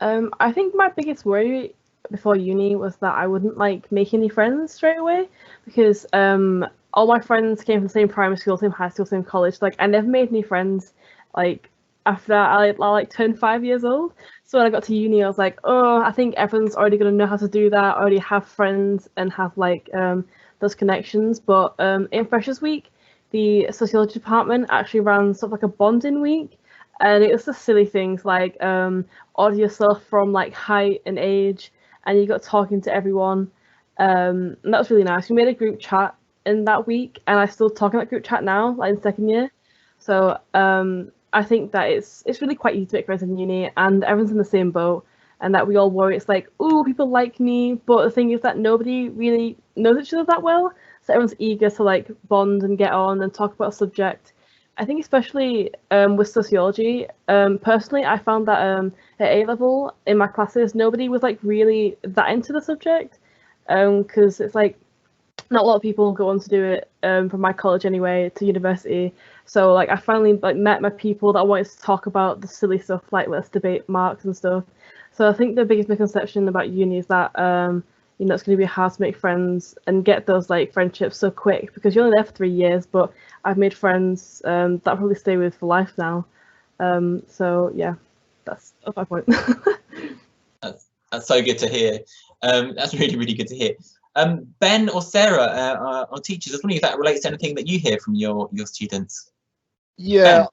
I think my biggest worry before uni was that I wouldn't like make any friends straight away because all my friends came from the same primary school, same high school, same college. Like I never made any friends like after I like turned 5 years old. So when I got to uni, I was like, oh, I think everyone's already gonna know how to do that, already have friends and have like those connections. But in Freshers Week, the sociology department actually ran sort of like a bonding week, and it was just silly things like order yourself from like height and age, and you got talking to everyone. And that was really nice. We made a group chat in that week, and I still talk in that group chat now, like in second year. So I think that it's really quite easy to make friends in uni, and everyone's in the same boat, and that we all worry it's like, oh, people like me, but the thing is that nobody really knows each other that well, so everyone's eager to like bond and get on and talk about a subject. I think especially with sociology, personally, I found that at A level in my classes, nobody was like really that into the subject, because it's like not a lot of people go on to do it from my college anyway to university. So like I finally like met my people that wanted to talk about the silly stuff like let's debate marks and stuff. So I think the biggest misconception about uni is that it's going to be hard to make friends and get those like friendships so quick because you're only there for 3 years. But I've made friends that I'll probably stay with for life now. So yeah, that's my point. That's so good to hear. That's really, really good to hear. Ben or Sarah, our teachers, I was wondering if that relates to anything that you hear from your students. Yeah,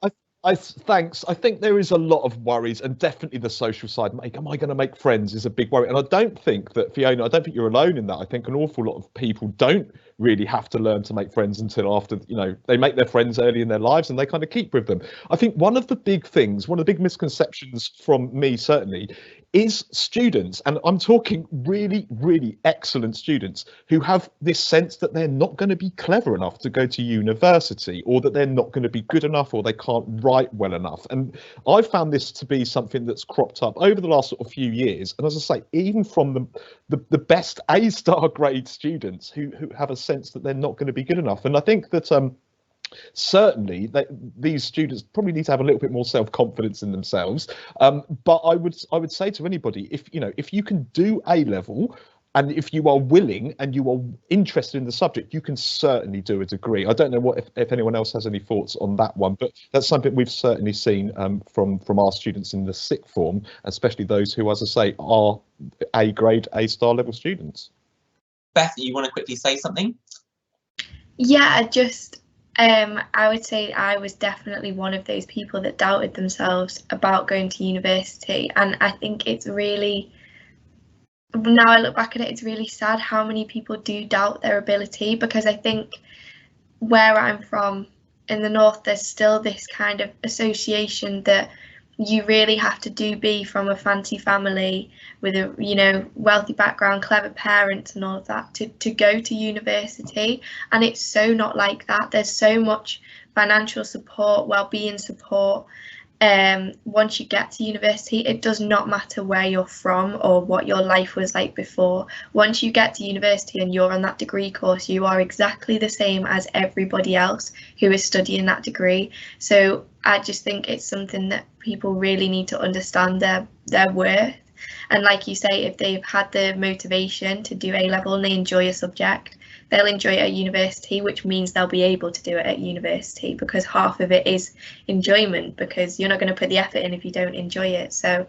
thanks. I think there is a lot of worries, and definitely the social side. Am I going to make friends is a big worry. And I don't think that, Fiona, I don't think you're alone in that. I think an awful lot of people don't really have to learn to make friends until after, they make their friends early in their lives and they kind of keep with them. I think one of the big misconceptions from me, certainly, is students, and I'm talking really, really excellent students who have this sense that they're not going to be clever enough to go to university, or that they're not going to be good enough, or they can't write well enough. And I've found this to be something that's cropped up over the last sort of few years. And as I say, even from the best A-star grade students who have a sense that they're not going to be good enough. And I think that certainly these students probably need to have a little bit more self-confidence in themselves, but I would say to anybody, if you can do A level, and if you are willing and you are interested in the subject, you can certainly do a degree. I don't know if anyone else has any thoughts on that one, but that's something we've certainly seen from our students in the sixth form, especially those who, as I say, are A grade, A-star level students. Beth, you want to quickly say something? Yeah, I would say I was definitely one of those people that doubted themselves about going to university, and I think it's really, now I look back at it, it's really sad how many people do doubt their ability, because I think where I'm from in the north, there's still this kind of association that you really have to be from a fancy family with a wealthy background, clever parents and all of that to go to university, and it's so not like that. There's so much financial support, well-being support. Once you get to university, it does not matter where you're from or what your life was like before. Once you get to university and you're on that degree course, you are exactly the same as everybody else who is studying that degree. So I just think it's something that people really need to understand their worth. And like you say, if they've had the motivation to do A level and they enjoy a subject, they'll enjoy it at university, which means they'll be able to do it at university, because half of it is enjoyment, because you're not going to put the effort in if you don't enjoy it. So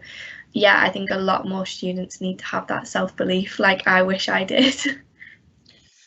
yeah, I think a lot more students need to have that self-belief, like I wish I did.